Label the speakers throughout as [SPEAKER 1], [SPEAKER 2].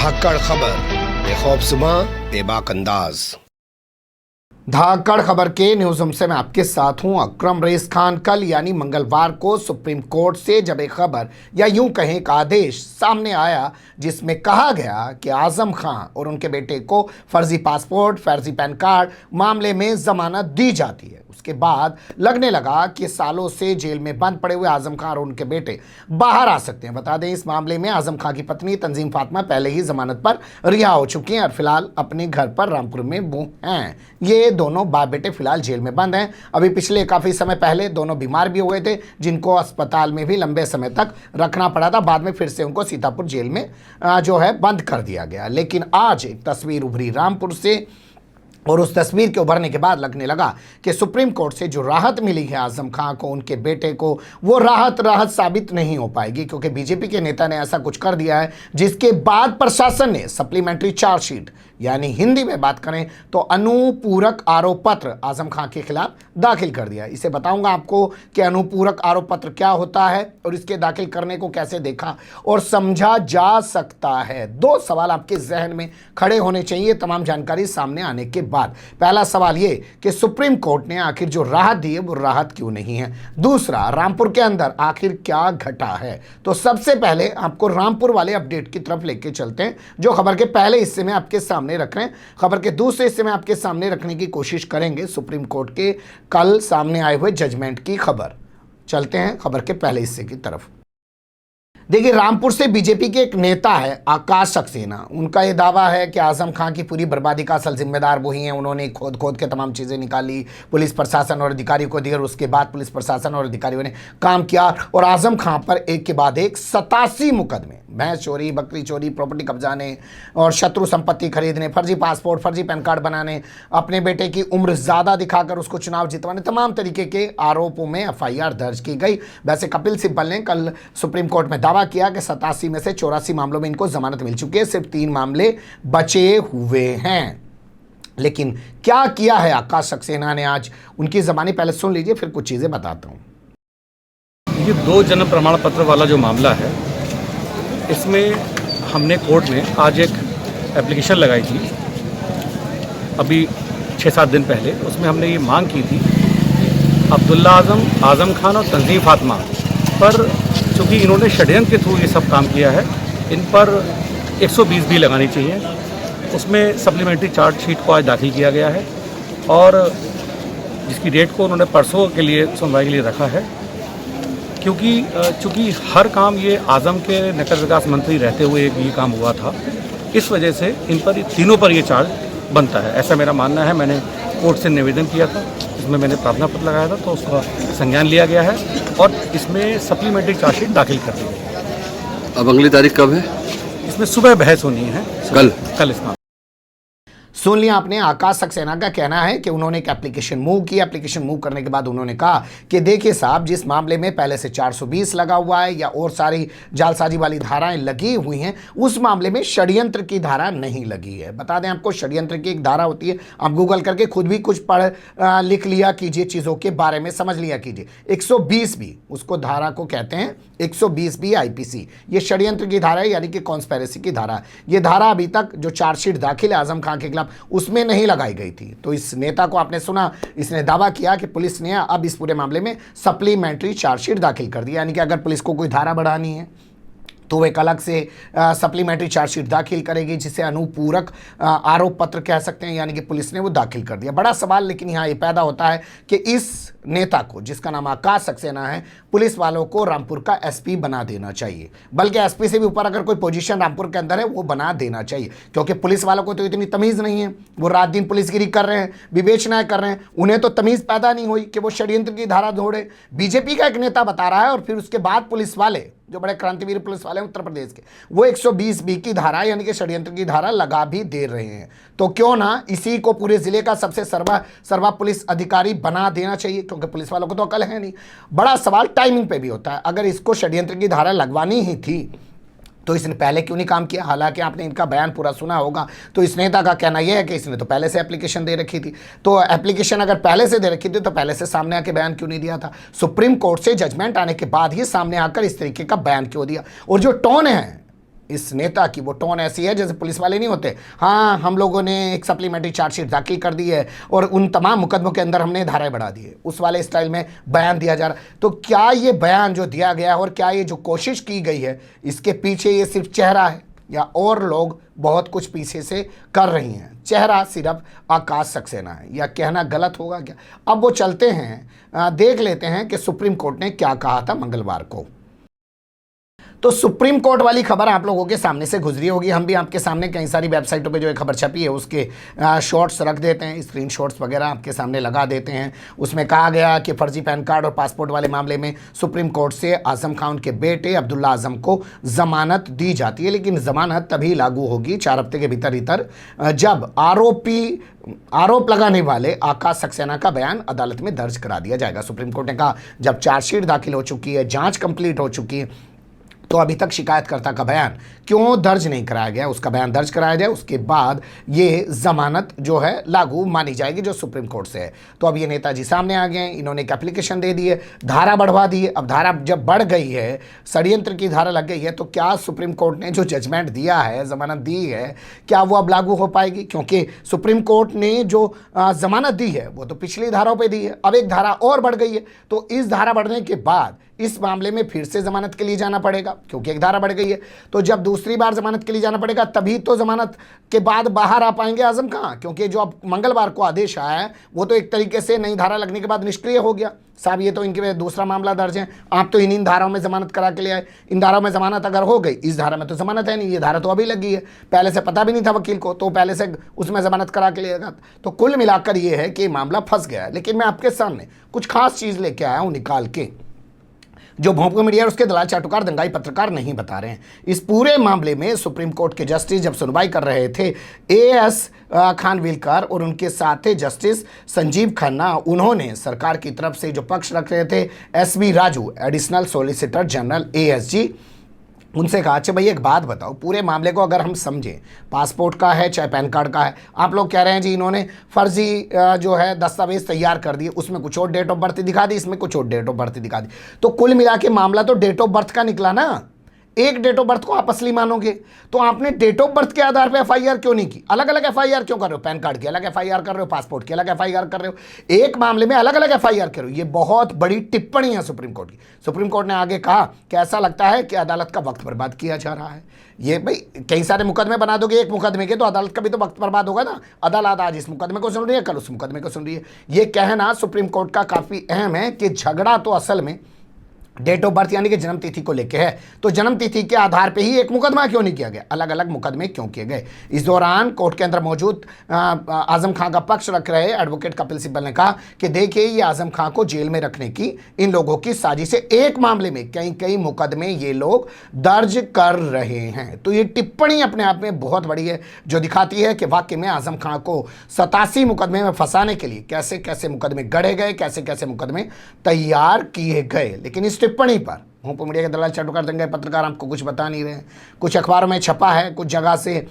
[SPEAKER 1] धाकड़ खबर, बेखौफ सुबह बेबाक अंदाज। धाकड़ खबर के न्यूज रूम से मैं आपके साथ हूं अकरम रईस खान। कल यानी मंगलवार को सुप्रीम कोर्ट से जब एक खबर या यूं कहें एक आदेश सामने आया जिसमें कहा गया कि आजम खान और उनके बेटे को फर्जी पासपोर्ट, फर्जी पैन कार्ड मामले में जमानत दी जाती है, उसके बाद लगने लगा कि सालों से जेल में बंद पड़े हुए आजम खान और उनके बेटे बाहर आ सकते हैं। बता दें, इस मामले में आजम खान की पत्नी तंजीम फातिमा पहले ही जमानत पर रिहा हो चुकी हैं और फिलहाल अपने घर पर रामपुर में वो हैं। ये दोनों बाप बेटे फिलहाल जेल में बंद हैं। अभी पिछले काफ़ी समय पहले दोनों बीमार भी हुए थे, जिनको अस्पताल में भी लंबे समय तक रखना पड़ा था। बाद में फिर से उनको सीतापुर जेल में जो है बंद कर दिया गया। लेकिन आज एक तस्वीर उभरी रामपुर से और उस तस्वीर के उभरने के बाद लगने लगा कि सुप्रीम कोर्ट से जो राहत मिली है आजम खान को, उनके बेटे को, वो राहत साबित नहीं हो पाएगी, क्योंकि बीजेपी के नेता ने ऐसा कुछ कर दिया है जिसके बाद प्रशासन ने सप्लीमेंट्री चार्जशीट यानी हिंदी में बात करें तो अनुपूरक आरोप पत्र आजम खान के खिलाफ दाखिल कर दिया। इसे बताऊंगा आपको कि अनुपूरक आरोप पत्र क्या होता है और इसके दाखिल करने को कैसे देखा और समझा जा सकता है। दो सवाल आपके जहन में खड़े होने चाहिए तमाम जानकारी सामने आने के बाद। पहला सवाल ये कि सुप्रीम कोर्ट ने आखिर जो राहत दी है वो राहत क्यों नहीं है। दूसरा, रामपुर के अंदर आखिर क्या घटा है। तो सबसे पहले आपको रामपुर वाले अपडेट की तरफ लेके चलते हैं, जो खबर के पहले हिस्से में आपके सामने रख रहे हैं। खबर के दूसरे हिस्से में आपके सामने रखने की कोशिश करेंगे सुप्रीम कोर्ट के कल सामने आए हुए जजमेंट की खबर। चलते हैं खबर के पहले हिस्से की तरफ। देखिए, रामपुर से बीजेपी के एक नेता है आकाश सक्सेना। उनका यह दावा है कि आजम खान की पूरी बर्बादी का असल जिम्मेदार वही हैं। उन्होंने खोद के तमाम चीज़ें निकाली, पुलिस प्रशासन और अधिकारियों को दी और उसके बाद पुलिस प्रशासन और अधिकारियों ने काम किया और आजम खान पर एक के बाद एक 87 मुकदमे, भैंस चोरी, बकरी चोरी, प्रॉपर्टी कब्जाने और शत्रु संपत्ति खरीदने, फर्जी पासपोर्ट, फर्जी पैन कार्ड बनाने, अपने बेटे की उम्र ज़्यादा दिखाकर उसको चुनाव जितवाने, तमाम तरीके के आरोपों में FIR दर्ज की गई। वैसे कपिल सिब्बल ने कल सुप्रीम कोर्ट में दावा किया कि 87 में से 84 मामलों में इनको जमानत मिल चुकी है, सिर्फ 3 मामले बचे हुए हैं। लेकिन क्या किया है आकाश सक्सेना ने आज, उनकी जबानी पहले सुन लीजिए, फिर कुछ चीजें बताता हूं।
[SPEAKER 2] ये 2 जन्म प्रमाण पत्र वाला जो मामला है, इसमें हमने कोर्ट में आज एक एप्लीकेशन लगाई थी अभी 6-7 दिन पहले। उसमें हमने ये मांग की थी अब्दुल्ला आजम खान और तंजीम फातिमा पर, चूँकि इन्होंने षड्यंत्र के थ्रू ये सब काम किया है, इन पर 120 भी लगानी चाहिए। उसमें सप्लीमेंट्री चार्जशीट को आज दाखिल किया गया है और जिसकी डेट को उन्होंने परसों के लिए सुनवाई के लिए रखा है, क्योंकि चूँकि हर काम ये आजम के नगर विकास मंत्री रहते हुए ये काम हुआ था, इस वजह से इन पर तीनों पर ये चार्ज बनता है, ऐसा मेरा मानना है। मैंने कोर्ट से निवेदन किया था, इसमें मैंने प्रार्थना पत्र लगाया था, तो उसका संज्ञान लिया गया है और इसमें सप्लीमेंट्री चार्जशीट दाखिल कर दी गई।
[SPEAKER 3] अब अगली तारीख कब है?
[SPEAKER 2] इसमें सुबह बहस होनी है, कल इस मामले।
[SPEAKER 1] सुन लिया आपने, आकाश सक्सेना का कहना है कि उन्होंने एक एप्लीकेशन मूव की। एप्लीकेशन मूव करने के बाद उन्होंने कहा कि देखिए साहब, जिस मामले में पहले से 420 लगा हुआ है या और सारी जालसाजी वाली धाराएं लगी हुई हैं, उस मामले में षड्यंत्र की धारा नहीं लगी है। बता दें आपको, षड्यंत्र की एक धारा होती है, आप गूगल करके खुद भी कुछ पढ़ लिख लिया कीजिए, चीज़ों के बारे में समझ लिया कीजिए। 120 भी उसको धारा को कहते हैं, 120 भी IPC, ये षड्यंत्र की धारा है, यानी कि कॉन्स्पिरेसी की धारा। ये धारा अभी तक जो चार्जशीट दाखिल है आजम खान के खिलाफ उसमें नहीं लगाई गई थी। तो इस नेता को आपने सुना, इसने दावा किया कि पुलिस ने अब इस पूरे मामले में सप्लीमेंट्री चार्जशीट दाखिल कर दी, यानी कि अगर पुलिस को कोई धारा बढ़ानी है तो वो एक अलग से सप्लीमेंट्री चार्जशीट दाखिल करेगी, जिसे अनुपूरक आरोप पत्र कह सकते हैं, यानी कि पुलिस ने वो दाखिल कर दिया। बड़ा सवाल लेकिन यहाँ ये पैदा होता है कि इस नेता को, जिसका नाम आकाश सक्सेना है, पुलिस वालों को रामपुर का SP बना देना चाहिए, बल्कि SP से भी ऊपर अगर कोई पोजीशन रामपुर के अंदर है वो बना देना चाहिए, क्योंकि पुलिस वालों को तो इतनी तमीज़ नहीं है। वो रात दिन पुलिसगिरी कर रहे हैं, विवेचनाएं कर रहे हैं, उन्हें तो तमीज़ पैदा नहीं हुई कि वो षड्यंत्र की धारा जोड़े। बीजेपी का एक नेता बता रहा है और फिर उसके बाद पुलिस वाले, जो बड़े क्रांतिवीर पुलिस वाले हैं उत्तर प्रदेश के, वो 120B की धारा यानी कि षड्यंत्र की धारा लगा भी दे रहे हैं। तो क्यों ना इसी को पूरे जिले का सबसे सर्वा पुलिस अधिकारी बना देना चाहिए, क्योंकि पुलिस वालों को तो अकल है नहीं। बड़ा सवाल टाइमिंग पे भी होता है। अगर इसको षड्यंत्र की धारा लगवानी ही थी तो इसने पहले क्यों नहीं काम किया। हालांकि आपने इनका बयान पूरा सुना होगा, तो इस नेता का कहना यह है कि इसने तो पहले से एप्लीकेशन दे रखी थी। तो एप्लीकेशन अगर पहले से दे रखी थी तो पहले से सामने आके बयान क्यों नहीं दिया था। सुप्रीम कोर्ट से जजमेंट आने के बाद ही सामने आकर इस तरीके का बयान क्यों दिया। और जो टोन है इस नेता की वो टोन ऐसी है जैसे पुलिस वाले नहीं होते, हाँ हम लोगों ने एक सप्लीमेंट्री चार्जशीट दाखिल कर दी है और उन तमाम मुकदमों के अंदर हमने धाराएं बढ़ा दी है, उस वाले स्टाइल में बयान दिया जा रहा है। तो क्या ये बयान जो दिया गया है और क्या ये जो कोशिश की गई है, इसके पीछे ये सिर्फ चेहरा है या और लोग बहुत कुछ पीछे से कर रही हैं? चेहरा सिर्फ आकाश सक्सेना है या कहना गलत होगा क्या? अब वो चलते हैं, देख लेते हैं कि सुप्रीम कोर्ट ने क्या कहा था मंगलवार को। तो सुप्रीम कोर्ट वाली खबर आप लोगों के सामने से गुजरी होगी, हम भी आपके सामने कई सारी वेबसाइटों पे जो ये खबर छपी है उसके शॉर्ट्स रख देते हैं, स्क्रीन शॉट्स वगैरह आपके सामने लगा देते हैं। उसमें कहा गया कि फर्जी पैन कार्ड और पासपोर्ट वाले मामले में सुप्रीम कोर्ट से आजम खान के बेटे अब्दुल्ला आजम को जमानत दी जाती है, लेकिन जमानत तभी लागू होगी 4 हफ्ते के भीतर जब आरोप लगाने वाले आकाश सक्सेना का बयान अदालत में दर्ज करा दिया जाएगा। सुप्रीम कोर्ट ने कहा जब चार्जशीट दाखिल हो चुकी है, जांच कंप्लीट हो चुकी है, तो अभी तक शिकायतकर्ता का बयान क्यों दर्ज नहीं कराया गया, उसका बयान दर्ज कराया जाए, उसके बाद ये जमानत जो है लागू मानी जाएगी जो सुप्रीम कोर्ट से है। तो अब ये नेताजी सामने आ गए हैं, इन्होंने एक एप्लीकेशन दे दी है, धारा बढ़वा दी है। अब धारा जब बढ़ गई है, षड्यंत्र की धारा लग गई है, तो क्या सुप्रीम कोर्ट ने जो जजमेंट दिया है, जमानत दी है, क्या वो अब लागू हो पाएगी? क्योंकि सुप्रीम कोर्ट ने जो जमानत दी है वो तो पिछली धाराओं पर दी है, अब एक धारा और बढ़ गई है, तो इस धारा बढ़ने के बाद इस मामले में फिर से जमानत के लिए जाना पड़ेगा, क्योंकि एक धारा बढ़ गई है। तो जब दूसरी बार जमानत के लिए जाना पड़ेगा तभी तो जमानत के बाद बाहर आ पाएंगे आजम खान, क्योंकि जो अब मंगलवार को आदेश आया है वो तो एक तरीके से नई धारा लगने के बाद निष्क्रिय हो गया। साहब ये तो इनके दूसरा मामला दर्ज है, आप तो इन धाराओं में जमानत करा के ले आए, इन धाराओं में जमानत अगर हो गई, इस धारा में तो जमानत है नहीं, ये धारा तो अभी लगी है, पहले से पता भी नहीं था वकील को, तो पहले से उसमें जमानत करा के लेगा। तो कुल मिलाकर ये है कि मामला फंस गया है। लेकिन मैं आपके सामने कुछ खास चीज़ लेके आया हूँ निकाल के, जो भोंपू मीडिया और उसके दलाल चाटुकार दंगाई पत्रकार नहीं बता रहे हैं। इस पूरे मामले में सुप्रीम कोर्ट के जस्टिस जब सुनवाई कर रहे थे, एएस खानविलकर और उनके साथ थे जस्टिस संजीव खन्ना, उन्होंने सरकार की तरफ से जो पक्ष रख रहे थे SB Raju, additional solicitor general ASG, उनसे कहा अच्छा भाई एक बात बताओ, पूरे मामले को अगर हम समझें, पासपोर्ट का है चाहे पैन कार्ड का है, आप लोग कह रहे हैं जी इन्होंने फर्जी जो है दस्तावेज तैयार कर दिए, उसमें कुछ और डेट ऑफ बर्थ दिखा दी, इसमें कुछ और डेट ऑफ बर्थ दिखा दी, तो कुल मिला के मामला तो डेट ऑफ बर्थ का निकला ना। एक डेट ऑफ बर्थ को आप असली मानोगे तो आपने डेट ऑफ बर्थ के आधार पर एफआईआर क्यों नहीं की? अलग अलग एफआईआर क्यों कर रहे हो? पैन कार्ड की अलग एफआईआर कर रहे हो, पासपोर्ट की अलग एफआईआर कर रहे हो, एक मामले में अलग अलग एफआईआर कर रहे हो। ये बहुत बड़ी टिप्पणी है सुप्रीम कोर्ट की। सुप्रीम कोर्ट ने आगे कहा कि ऐसा लगता है कि अदालत का वक्त बर्बाद किया जा रहा है। ये भाई कई सारे मुकदमे बना दोगे एक मुकदमे के, तो अदालत का भी तो वक्त बर्बाद होगा ना। अदालत आज इस मुकदमे को सुन रही है, कल उस मुकदमे को सुन रही है। ये कहना सुप्रीम कोर्ट का काफी अहम है कि झगड़ा तो असल में डेट ऑफ बर्थ यानी कि जन्म तिथि को लेके है, तो जन्म तिथि के आधार पे ही एक मुकदमा क्यों नहीं किया गया, अलग अलग मुकदमे क्यों किए गए? इस दौरान कोर्ट के अंदर मौजूद आजम खान का पक्ष रख रहे एडवोकेट कपिल सिब्बल ने कहा कि देखिए ये आजम खान को जेल में रखने की इन लोगों की साजिश है, एक मामले में कई मुकदमे ये लोग दर्ज कर रहे हैं। तो ये टिप्पणी अपने आप में बहुत बड़ी है, जो दिखाती है कि वाकई में आजम खान को 87 मुकदमे में फंसाने के लिए कैसे कैसे मुकदमे गढ़े गए, कैसे कैसे मुकदमे तैयार किए गए। लेकिन इस टिप्पणी पर भोंपू मीडिया के दलाल चाटुकार दंगाई पत्रकार आपको कुछ बता नहीं रहे हैं। कुछ अखबारों में छपा है, कुछ जगह से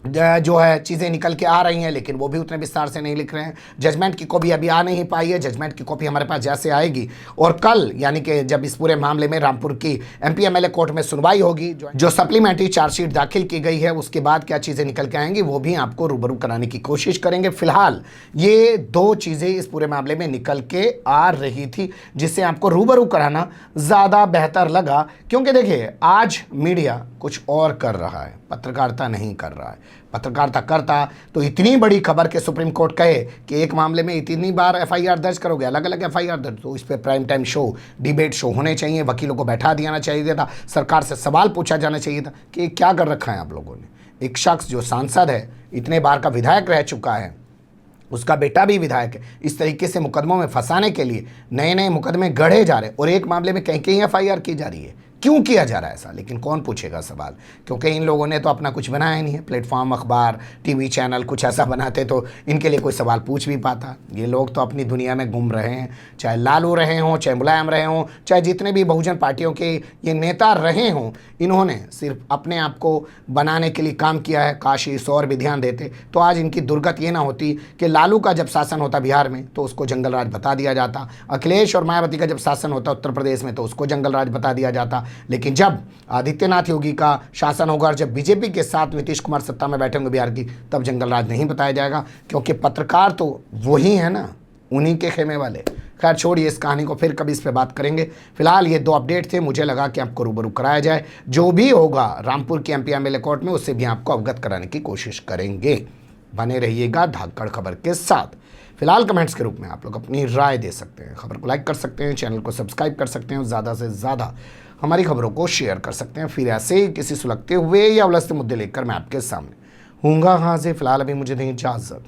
[SPEAKER 1] जो है चीज़ें निकल के आ रही हैं, लेकिन वो भी उतने विस्तार से नहीं लिख रहे हैं। जजमेंट की कॉपी अभी आ नहीं पाई है, जजमेंट की कॉपी हमारे पास जैसे आएगी और कल यानी कि जब इस पूरे मामले में रामपुर की एमपी एमएलए कोर्ट में सुनवाई होगी, जो सप्लीमेंट्री चार्जशीट दाखिल की गई है, उसके बाद क्या चीज़ें निकल के आएंगी वो भी आपको रूबरू कराने की कोशिश करेंगे। फिलहाल ये 2 चीज़ें इस पूरे मामले में निकल के आ रही थी जिससे आपको रूबरू कराना ज़्यादा बेहतर लगा, क्योंकि देखिए आज मीडिया कुछ और कर रहा है, पत्रकारिता नहीं कर रहा है। पत्रकारिता करता तो इतनी बड़ी खबर के सुप्रीम कोर्ट कहे कि एक मामले में इतनी बार एफआईआर दर्ज करोगे, अलग अलग एफआईआर दर्ज, तो इस पर prime time show, debate show होने चाहिए, वकीलों को बैठा दिया चाहिए था, सरकार से सवाल पूछा जाना चाहिए था कि क्या कर रखा है आप लोगों ने। एक शख्स जो सांसद है, इतने बार का विधायक रह चुका है, उसका बेटा भी विधायक है, इस तरीके से मुकदमों में फंसाने के लिए नए नए मुकदमे गढ़े जा रहे और एक मामले में कहीं कहीं एफआईआर की जा रही है। क्यों किया जा रहा है ऐसा? लेकिन कौन पूछेगा सवाल, क्योंकि इन लोगों ने तो अपना कुछ बनाया नहीं है, प्लेटफॉर्म, अखबार, टीवी चैनल कुछ ऐसा बनाते तो इनके लिए कोई सवाल पूछ भी पाता। ये लोग तो अपनी दुनिया में घूम रहे हैं, चाहे लालू रहे हों, चाहे मुलायम रहे हों, चाहे जितने भी बहुजन पार्टियों के ये नेता रहे हों, इन्होंने सिर्फ अपने आप को बनाने के लिए काम किया है। काश इस और भी ध्यान देते तो आज इनकी दुर्गति ये ना होती कि लालू का जब शासन होता बिहार में तो उसको जंगल राज बता दिया जाता, अखिलेश और मायावती का जब शासन होता उत्तर प्रदेश में तो उसको जंगल राज बता दिया जाता, लेकिन जब आदित्यनाथ योगी का शासन होगा और जब बीजेपी के साथ नीतीश कुमार सत्ता में बैठे होंगे बिहार की, तब जंगल राज नहीं बताया जाएगा, क्योंकि पत्रकार तो वही है ना, उन्हीं के खेमे वाले। खैर छोड़िए इस कहानी को, फिर कभी इस पर बात करेंगे। फिलहाल ये 2 अपडेट थे, मुझे लगा कि आपको रूबरू कराया जाए। जो भी होगा रामपुर की एमपी एमएलए कोर्ट में, उससे भी आपको अवगत कराने की कोशिश करेंगे। बने रहिएगा धाकड़ खबर के साथ। फिलहाल कमेंट्स के रूप में आप लोग अपनी राय दे सकते हैं, खबर को लाइक कर सकते हैं, चैनल को सब्सक्राइब कर सकते हैं और ज़्यादा से ज़्यादा हमारी खबरों को शेयर कर सकते हैं। फिर ऐसे ही किसी सुलगते हुए या उलझते मुद्दे लेकर मैं आपके सामने हूँगा हाजिर। फिलहाल अभी मुझे दें इजाज़त।